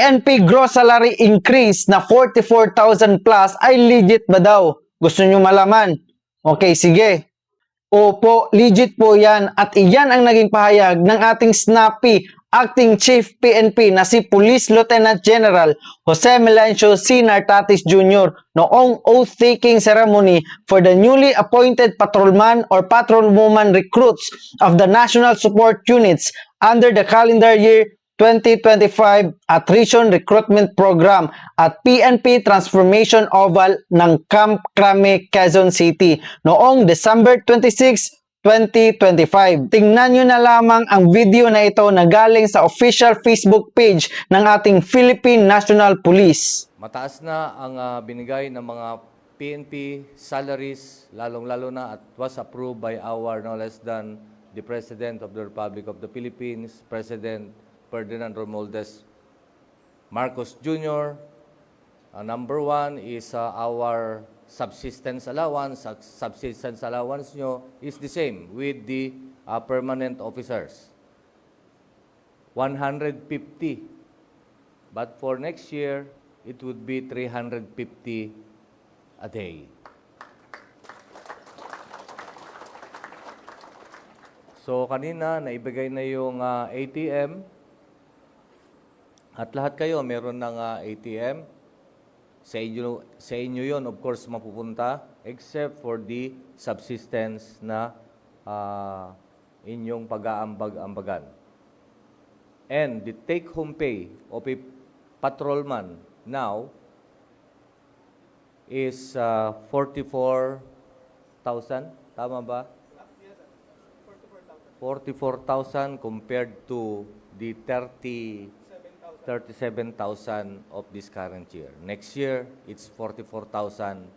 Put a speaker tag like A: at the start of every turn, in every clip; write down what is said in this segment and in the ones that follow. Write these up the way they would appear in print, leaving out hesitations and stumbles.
A: PNP gross salary increase na 44,000 plus ay legit ba daw? Gusto nyo malaman? Okay, sige. Opo, legit po yan at iyan ang naging pahayag ng ating snappy Acting Chief PNP na si Police Lieutenant General Jose Melencio C. Nartatis Jr. noong oath-taking ceremony for the newly appointed patrolman or patrolwoman recruits of the National Support Units under the calendar year 2025 Attrition Recruitment Program at PNP Transformation Oval ng Camp Crame, Quezon City noong December 26, 2025. Tingnan nyo na lamang ang video na ito na galing sa official Facebook page ng ating Philippine National Police.
B: Mataas na ang binigay ng mga PNP salaries, lalong-lalo na at was approved by our no less than the President of the Republic of the Philippines, President Ferdinand Romualdez Marcos Jr. Number one is our subsistence allowance. Subsistence allowance nyo is the same with the permanent officers. 150. But for next year, it would be 350 a day. So kanina, naibigay na yung ATM. At lahat kayo, meron ng ATM. Sa inyo yun, of course, mapupunta, except for the subsistence na inyong pag-aambag-ambagan. And the take-home pay of a patrolman now is 44,000. Tama ba? 44,000 compared to the 37,000 of this current year. Next year, it's 44,000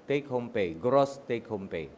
B: take-home pay, gross take-home pay.